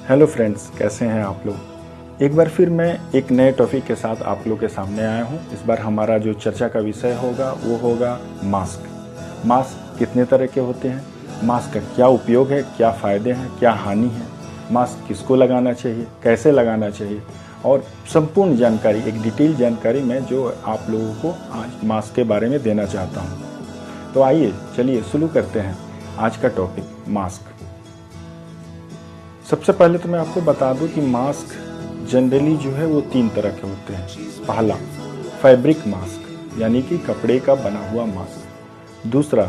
Hello friends, कैसे हैं आप लोग। एक बार फिर मैं एक नए टॉपिक के साथ आप लोग के सामने आया हूं। इस बार हमारा जो चर्चा का विषय होगा वो होगा मास्क। मास्क कितने तरह के होते हैं, मास्क का क्या उपयोग है, क्या फ़ायदे हैं, क्या हानि है, मास्क किसको लगाना चाहिए, कैसे लगाना चाहिए, और संपूर्ण जानकारी, एक डिटेल जानकारी मैं जो आप लोगों को आज मास्क के बारे में देना चाहता हूँ। तो आइए चलिए शुरू करते हैं आज का टॉपिक, मास्क। सबसे पहले तो मैं आपको बता दूं कि मास्क जनरली जो है वो 3 तरह के होते हैं। पहला फैब्रिक मास्क यानी कि कपड़े का बना हुआ मास्क, दूसरा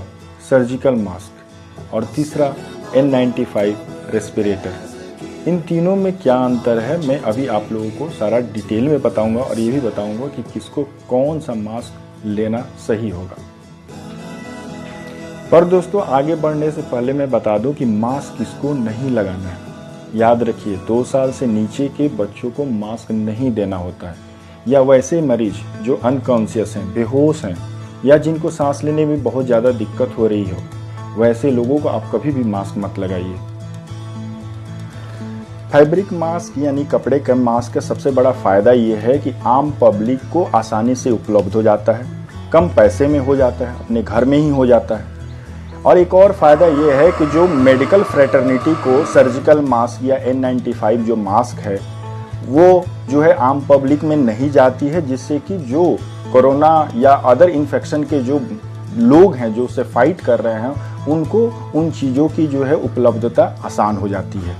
सर्जिकल मास्क और तीसरा N95 रेस्पिरेटर। इन तीनों में क्या अंतर है मैं अभी आप लोगों को सारा डिटेल में बताऊंगा और ये भी बताऊंगा कि किसको कौन सा मास्क लेना सही होगा। पर दोस्तों आगे बढ़ने से पहले मैं बता दूं कि मास्क किसको नहीं लगाना है। याद रखिए 2 साल से नीचे के बच्चों को मास्क नहीं देना होता है, या वैसे मरीज जो अनकॉन्शियस हैं, बेहोश हैं, या जिनको सांस लेने में बहुत ज़्यादा दिक्कत हो रही हो, वैसे लोगों को आप कभी भी मास्क मत लगाइए। फैब्रिक मास्क यानी कपड़े के मास्क का सबसे बड़ा फायदा ये है कि आम पब्लिक को आसानी से उपलब्ध हो जाता है, कम पैसे में हो जाता है, अपने घर में ही हो जाता है। और एक और फ़ायदा ये है कि जो मेडिकल फ्रेटर्निटी को सर्जिकल मास्क या N95 जो मास्क है वो जो है आम पब्लिक में नहीं जाती है, जिससे कि जो कोरोना या अदर इन्फेक्शन के जो लोग हैं जो उससे फाइट कर रहे हैं उनको उन चीज़ों की जो है उपलब्धता आसान हो जाती है।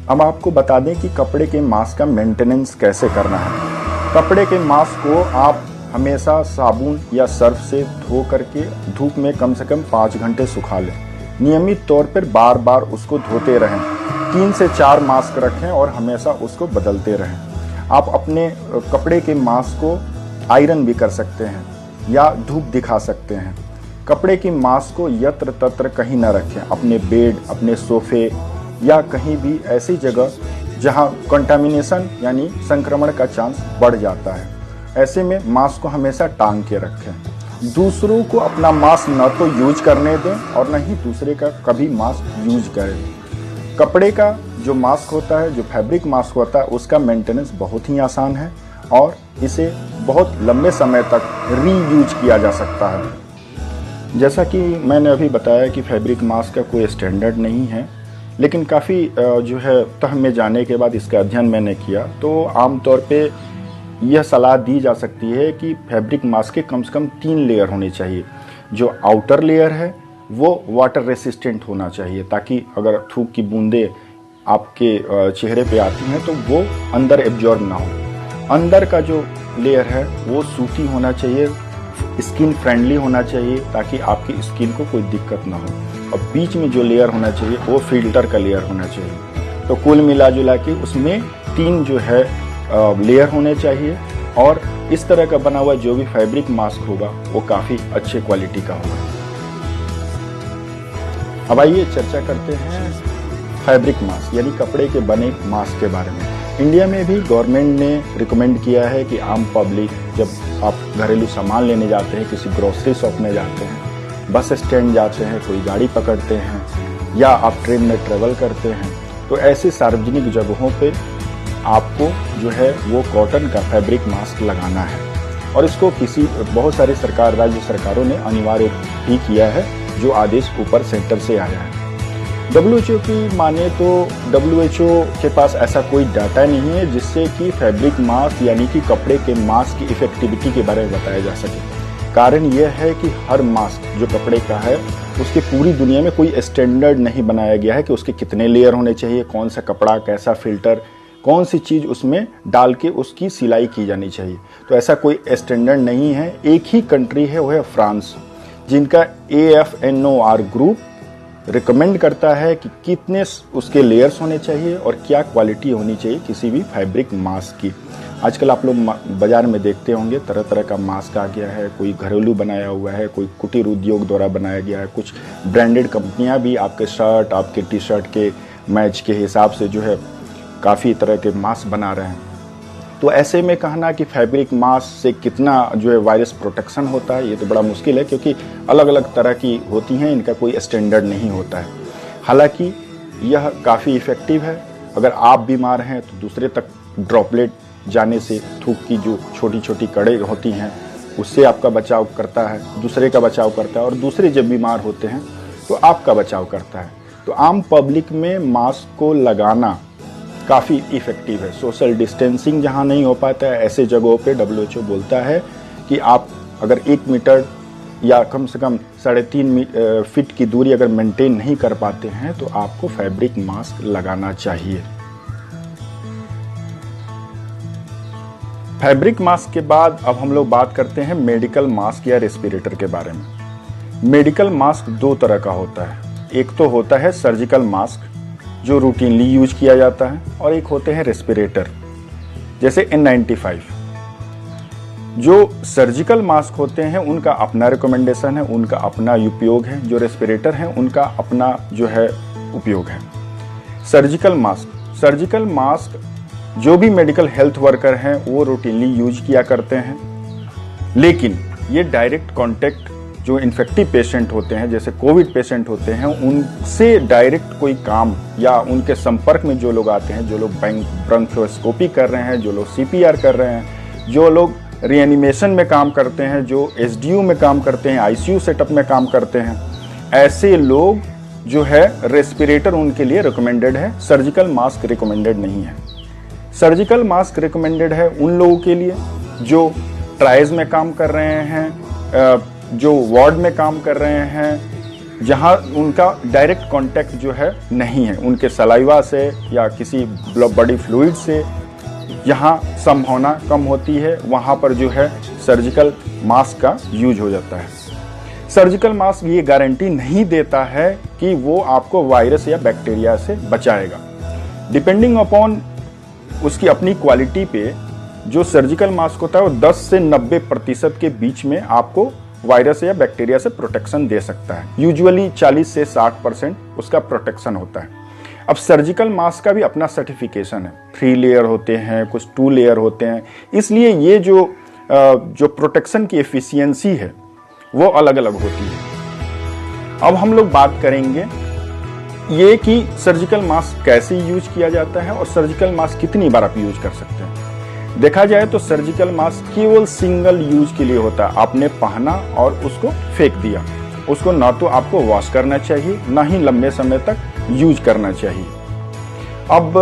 अब आपको बता दें कि कपड़े के मास्क का मेंटेनेंस कैसे करना है। कपड़े के मास्क को आप हमेशा साबुन या सर्फ से धो करके धूप में कम से कम 5 घंटे सुखा लें। नियमित तौर पर बार बार उसको धोते रहें। 3 से 4 मास्क रखें और हमेशा उसको बदलते रहें। आप अपने कपड़े के मास्क को आयरन भी कर सकते हैं या धूप दिखा सकते हैं। कपड़े की मास्क को यत्र तत्र कहीं ना रखें, अपने बेड, अपने सोफे या कहीं भी ऐसी जगह जहां कंटामिनेशन यानी संक्रमण का चांस बढ़ जाता है। ऐसे में मास्क को हमेशा टांग के रखें। दूसरों को अपना मास्क न तो यूज करने दें और न ही दूसरे का कभी मास्क यूज करें। कपड़े का जो मास्क होता है, जो फैब्रिक मास्क होता है, उसका मेंटेनेंस बहुत ही आसान है और इसे बहुत लंबे समय तक रीयूज किया जा सकता है। जैसा कि मैंने अभी बताया कि फैब्रिक मास्क का कोई स्टैंडर्ड नहीं है, लेकिन काफ़ी जो है तह में जाने के बाद इसका अध्ययन मैंने किया तो आमतौर पे यह सलाह दी जा सकती है कि फैब्रिक मास्क के कम से कम 3 लेयर होने चाहिए। जो आउटर लेयर है वो वाटर रेसिस्टेंट होना चाहिए, ताकि अगर थूक की बूंदें आपके चेहरे पे आती हैं तो वो अंदर एब्जॉर्ब ना हो। अंदर का जो लेयर है वो सूती होना चाहिए, स्किन फ्रेंडली होना चाहिए, ताकि आपकी स्किन को कोई दिक्कत ना हो। और बीच में जो लेयर होना चाहिए वो फिल्टर का लेयर होना चाहिए। तो कुल मिला जुला के उसमें 3 जो है लेयर होने चाहिए और इस तरह का बना हुआ जो भी फैब्रिक मास्क होगा वो काफ़ी अच्छे क्वालिटी का होगा। अब आइए चर्चा करते हैं फैब्रिक मास्क यानी कपड़े के बने मास्क के बारे में। इंडिया में भी गवर्नमेंट ने रिकमेंड किया है कि आम पब्लिक जब आप घरेलू सामान लेने जाते हैं, किसी ग्रोसरी शॉप में जाते हैं, बस स्टैंड जाते हैं, कोई गाड़ी पकड़ते हैं या आप ट्रेन में ट्रेवल करते हैं, तो ऐसी सार्वजनिक जगहों पे आपको जो है वो कॉटन का फैब्रिक मास्क लगाना है। और इसको बहुत सारी राज्य सरकारों ने अनिवार्य भी किया है, जो आदेश ऊपर सेंटर से आया है। WHO की माने तो WHO के पास ऐसा कोई डाटा नहीं है जिससे कि फैब्रिक मास्क यानी कि कपड़े के मास्क की इफेक्टिविटी के बारे में बताया जा सके। कारण यह है कि हर मास्क जो कपड़े का है उसके पूरी दुनिया में कोई स्टैंडर्ड नहीं बनाया गया है कि उसके कितने लेयर होने चाहिए, कौन सा कपड़ा, कैसा फिल्टर, कौन सी चीज़ उसमें डाल के उसकी सिलाई की जानी चाहिए। तो ऐसा कोई स्टैंडर्ड नहीं है। एक ही कंट्री है, वो है फ्रांस, जिनका AFNOR ग्रुप रिकमेंड करता है कि कितने उसके लेयर्स होने चाहिए और क्या क्वालिटी होनी चाहिए किसी भी फैब्रिक मास्क की। आजकल आप लोग बाज़ार में देखते होंगे तरह तरह का मास्क आ गया है, कोई घरेलू बनाया हुआ है, कोई कुटीर उद्योग द्वारा बनाया गया है, कुछ ब्रांडेड कंपनियां भी आपके शर्ट, आपके टी शर्ट के मैच के हिसाब से जो है काफ़ी तरह के मास्क बना रहे हैं। तो ऐसे में कहना कि फैब्रिक मास्क से कितना जो है वायरस प्रोटेक्शन होता है ये तो बड़ा मुश्किल है, क्योंकि अलग अलग तरह की होती हैं, इनका कोई स्टैंडर्ड नहीं होता है। हालांकि यह काफ़ी इफ़ेक्टिव है। अगर आप बीमार हैं तो दूसरे तक ड्रॉपलेट जाने से, थूक की जो छोटी छोटी कड़े होती हैं उससे आपका बचाव करता है, दूसरे का बचाव करता है, और दूसरे जब बीमार होते हैं तो आपका बचाव करता है। तो आम पब्लिक में मास्क को लगाना काफ़ी इफ़ेक्टिव है। सोशल डिस्टेंसिंग जहाँ नहीं हो पाता है ऐसे जगहों पे WHO बोलता है कि आप अगर 1 मीटर या कम से कम 3.5 फीट की दूरी अगर मेंटेन नहीं कर पाते हैं तो आपको फैब्रिक मास्क लगाना चाहिए। फैब्रिक मास्क के बाद अब हम लोग बात करते हैं मेडिकल मास्क या रेस्पिरेटर के बारे में। मेडिकल मास्क 2 तरह का होता है। एक तो होता है सर्जिकल मास्क जो रूटीनली यूज किया जाता है, और एक होते हैं रेस्पिरेटर जैसे N95। जो सर्जिकल मास्क होते हैं उनका अपना रिकमेंडेशन है, उनका अपना उपयोग है। जो रेस्पिरेटर हैं उनका अपना जो है उपयोग है। सर्जिकल मास्क जो भी मेडिकल हेल्थ वर्कर हैं वो रूटीनली यूज किया करते हैं, लेकिन ये डायरेक्ट कांटेक्ट जो इन्फेक्टिव पेशेंट होते हैं, जैसे कोविड पेशेंट होते हैं, उनसे डायरेक्ट कोई काम या उनके संपर्क में जो लोग आते हैं, जो लोग ब्रोंकोस्कोपी कर रहे हैं, जो लोग CPR कर रहे हैं, जो लोग रिएनिमेशन में काम करते हैं, जो SDU में काम करते हैं, ICU सेटअप में काम करते हैं, ऐसे लोग जो है रेस्पिरेटर उनके लिए रिकमेंडेड है। सर्जिकल मास्क रिकमेंडेड नहीं है। सर्जिकल मास्क रिकमेंडेड है उन लोगों के लिए जो ट्राइज में काम कर रहे हैं, जो वार्ड में काम कर रहे हैं, जहां उनका डायरेक्ट कांटेक्ट जो है नहीं है उनके सलाइवा से या किसी बॉडी फ्लूइड से, जहां संभावना कम होती है वहां पर जो है सर्जिकल मास्क का यूज हो जाता है। सर्जिकल मास्क ये गारंटी नहीं देता है कि वो आपको वायरस या बैक्टीरिया से बचाएगा। डिपेंडिंग अपॉन उसकी अपनी क्वालिटी पे जो सर्जिकल मास्क होता है वो 10 से 90% के बीच में आपको वायरस या बैक्टीरिया से प्रोटेक्शन दे सकता है। यूजुअली 40 से 60% उसका प्रोटेक्शन होता है। अब सर्जिकल मास्क का भी अपना सर्टिफिकेशन है, 3 लेयर होते हैं, कुछ 2 लेयर होते हैं, इसलिए ये जो प्रोटेक्शन की एफिशिएंसी है वो अलग अलग होती है। अब हम लोग बात करेंगे ये कि सर्जिकल मास्क कैसे यूज किया जाता है और सर्जिकल मास्क कितनी बार आप यूज कर सकते हैं। देखा जाए तो सर्जिकल मास्क केवल सिंगल यूज के लिए होता है। आपने पहना और उसको फेंक दिया, उसको ना तो आपको वॉश करना चाहिए ना ही लंबे समय तक यूज करना चाहिए। अब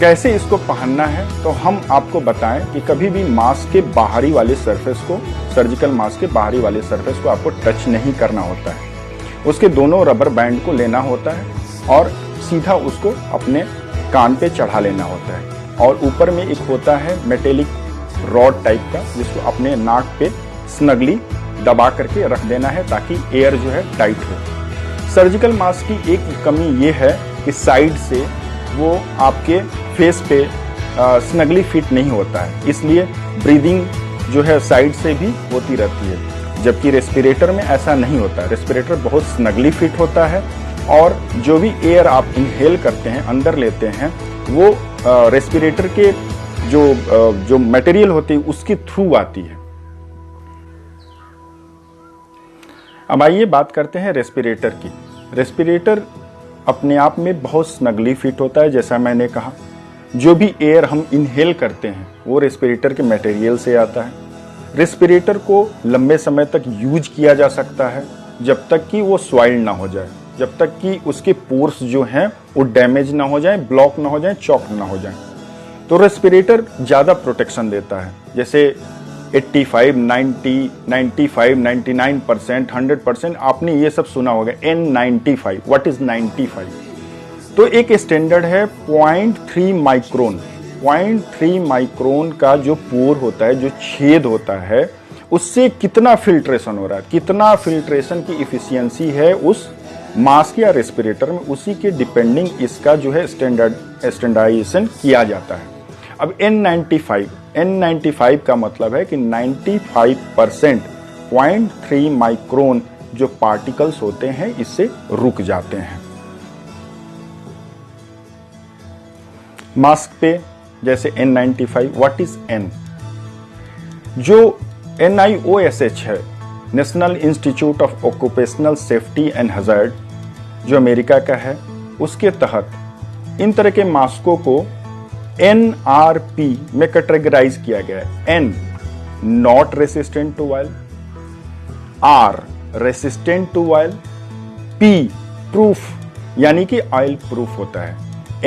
कैसे इसको पहनना है तो हम आपको बताएं कि कभी भी मास्क के बाहरी वाले सरफेस को, सर्जिकल मास्क के बाहरी वाले सरफेस को आपको टच नहीं करना होता है। उसके दोनों रबर बैंड को लेना होता है और सीधा उसको अपने कान पे चढ़ा लेना होता है, और ऊपर में एक होता है मेटेलिक रॉड टाइप का जिसको अपने नाक पे स्नगली दबा करके रख देना है ताकि एयर जो है टाइट हो। सर्जिकल मास्क की एक कमी ये है कि साइड से वो आपके फेस पे स्नगली फिट नहीं होता है, इसलिए ब्रीदिंग जो है साइड से भी होती रहती है, जबकि रेस्पिरेटर में ऐसा नहीं होता। रेस्पिरेटर बहुत स्नगली फिट होता है और जो भी एयर आप इनहेल करते हैं, अंदर लेते हैं, वो रेस्पिरेटर के जो मटेरियल होती है उसके थ्रू आती है। अब आइए बात करते हैं रेस्पिरेटर की। रेस्पिरेटर अपने आप में बहुत स्नगली फिट होता है। जैसा मैंने कहा, जो भी एयर हम इनहेल करते हैं वो रेस्पिरेटर के मटेरियल से आता है। रेस्पिरेटर को लंबे समय तक यूज किया जा सकता है जब तक कि वो स्वाइल ना हो जाए, जब तक कि उसके पोर्स जो हैं वो डैमेज ना हो जाए, ब्लॉक ना हो जाए, चॉक ना हो जाए। तो रेस्पिरेटर ज़्यादा प्रोटेक्शन देता है, जैसे 85, 90, 95, 99%, 100%। आपने ये सब सुना होगा। N95, what is 95? तो एक स्टैंडर्ड है 0.3 माइक्रोन। 0.3 माइक्रोन का जो पोर होता है, जो छेद होता है, उससे कितना फिल्ट्रेशन हो रहा है, कितना फिल्ट्रेशन की इफिशियंसी है उस मास्क या रेस्पिरेटर में, उसी के डिपेंडिंग इसका जो है स्टैंडर्डाइजेशन किया जाता है। अब N95 का मतलब है कि 95% 0.3 माइक्रोन जो पार्टिकल्स होते हैं इससे रुक जाते हैं। मास्क पे जैसे N95, व्हाट इज N? जो NIOSH है, national institute of occupational safety and hazard, जो अमेरिका का है, उसके तहत इन तरह के मास्कों को NRP में कैटेगराइज किया गया है। N not resistant to oil, R resistant to oil, P proof यानी कि ऑयल प्रूफ होता है।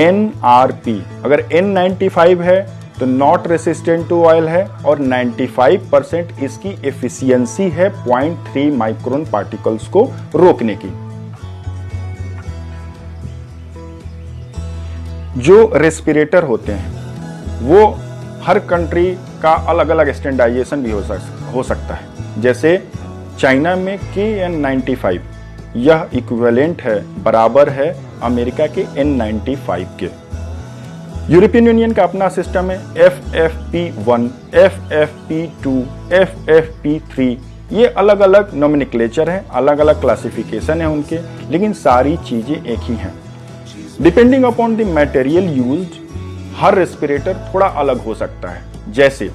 NRP अगर N95 है तो नॉट रेसिस्टेंट टू ऑयल है और 95% इसकी एफिशिएंसी है 0.3 माइक्रोन पार्टिकल्स को रोकने की। जो रेस्पिरेटर होते हैं वो हर कंट्री का अलग अलग स्टैंडर्डाइजेशन भी हो सकता है। जैसे चाइना में KN95 यह इक्विवेलेंट है, बराबर है अमेरिका के N95 के। यूरोपियन यूनियन का अपना सिस्टम है FFP1, FFP2, FFP3। ये अलग अलग नोमेनक्लेचर है, अलग अलग क्लासिफिकेशन है उनके, लेकिन सारी चीजें एक ही हैं। Depending upon the material used her respirator थोड़ा अलग हो सकता है। जैसे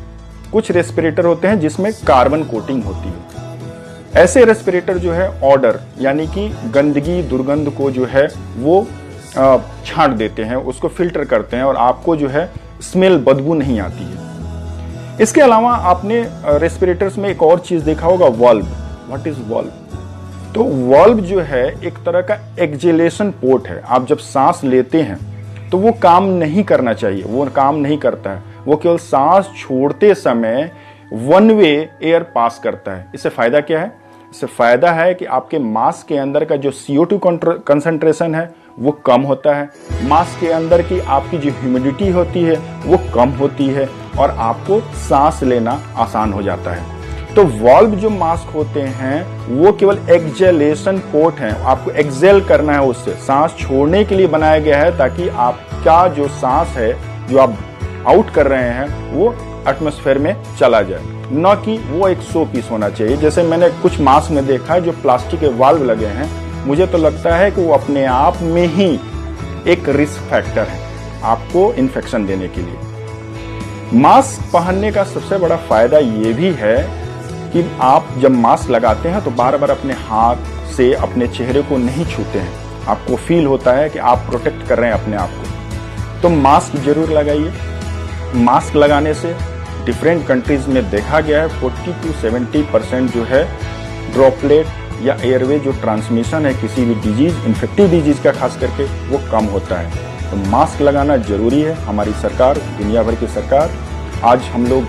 कुछ रेस्पिरेटर होते हैं जिसमें कार्बन कोटिंग होती है। ऐसे रेस्पिरेटर जो है ऑडर यानी कि गंदगी दुर्गंध को जो है वो छांट देते हैं, उसको फिल्टर करते हैं और आपको जो है स्मेल बदबू नहीं आती है। इसके अलावा आपने रेस्पिरेटर्स में एक और चीज देखा होगा, वाल्व। What is valve? तो वाल्व जो है एक तरह का एक्जेलेशन पोर्ट है। आप जब सांस लेते हैं तो वो काम नहीं करना चाहिए, वो काम नहीं करता है, वो केवल सांस छोड़ते समय वन वे एयर पास करता है। इससे फायदा क्या है? इससे फायदा है कि आपके मास्क के अंदर का जो CO2 कंसंट्रेशन है वो कम होता है, मास्क के अंदर की आपकी जो ह्यूमिडिटी होती है वो कम होती है और आपको सांस लेना आसान हो जाता है। तो वाल्व जो मास्क होते हैं वो केवल एक्जेलेशन पोर्ट हैं, आपको एक्सेल करना है, उससे सांस छोड़ने के लिए बनाया गया है ताकि आपका जो सांस है जो आप आउट कर रहे हैं वो एटमॉस्फेयर में चला जाए, न कि वो एक 100 पीस होना चाहिए। जैसे मैंने कुछ मास्क में देखा है जो प्लास्टिक के वाल्व लगे हैं, मुझे तो लगता है कि वो अपने आप में ही एक रिस्क फैक्टर है आपको इन्फेक्शन देने के लिए। मास्क पहनने का सबसे बड़ा फायदा ये भी है कि आप जब मास्क लगाते हैं तो बार बार अपने हाथ से अपने चेहरे को नहीं छूते हैं, आपको फील होता है कि आप प्रोटेक्ट कर रहे हैं अपने आप को। तो मास्क जरूर लगाइए। मास्क लगाने से डिफरेंट कंट्रीज में देखा गया है 40 to 70% जो है ड्रॉपलेट या एयरवे जो ट्रांसमिशन है किसी भी डिजीज, इन्फेक्टिव डिजीज का खास करके, वो कम होता है। तो मास्क लगाना जरूरी है। हमारी सरकार, दुनिया भर की सरकार, आज हम लोग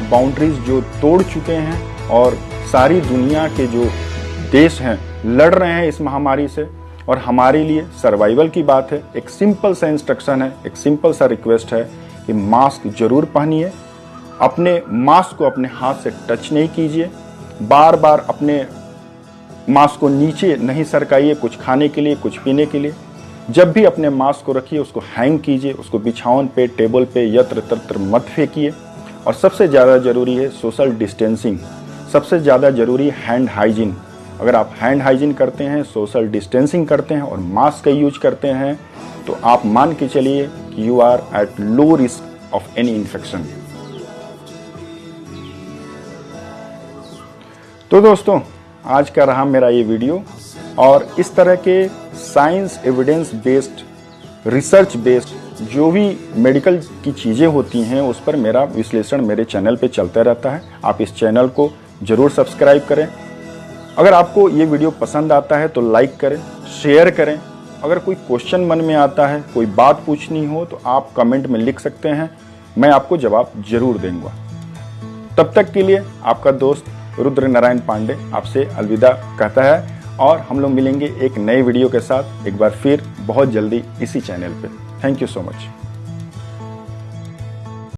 बाउंड्रीज जो तोड़ चुके हैं और सारी दुनिया के जो देश हैं लड़ रहे हैं इस महामारी से, और हमारे लिए सर्वाइवल की बात है। एक सिंपल सा इंस्ट्रक्शन है, एक सिंपल सा रिक्वेस्ट है कि मास्क जरूर पहनिए। अपने मास्क को अपने हाथ से टच नहीं कीजिए, बार बार अपने मास्क को नीचे नहीं सरकाइए कुछ खाने के लिए, कुछ पीने के लिए। जब भी अपने मास्क को रखिए उसको हैंग कीजिए, उसको बिछावन पे, टेबल पे यत्र तत्र मत फेंकिए। और सबसे ज़्यादा जरूरी है सोशल डिस्टेंसिंग, सबसे ज़्यादा जरूरी है हैंड हाइजीन। अगर आप हैंड हाइजीन करते हैं, सोशल डिस्टेंसिंग करते हैं और मास्क का यूज करते हैं तो आप मान के चलिए कि you are at low risk of any infection. तो दोस्तों, आज का रहा मेरा ये वीडियो, और इस तरह के science evidence based, research based जो भी मेडिकल की चीज़ें होती हैं उस पर मेरा विश्लेषण मेरे चैनल पे चलता रहता है। आप इस चैनल को जरूर सब्सक्राइब करें। अगर आपको ये वीडियो पसंद आता है तो लाइक करें, शेयर करें। अगर कोई क्वेश्चन मन में आता है, कोई बात पूछनी हो तो आप कमेंट में लिख सकते हैं, मैं आपको जवाब जरूर दूंगा। तब तक के लिए आपका दोस्त रुद्र नारायण पांडे आपसे अलविदा कहता है, और हम लोग मिलेंगे एक नए वीडियो के साथ एक बार फिर बहुत जल्दी इसी चैनल पे। Thank you so much.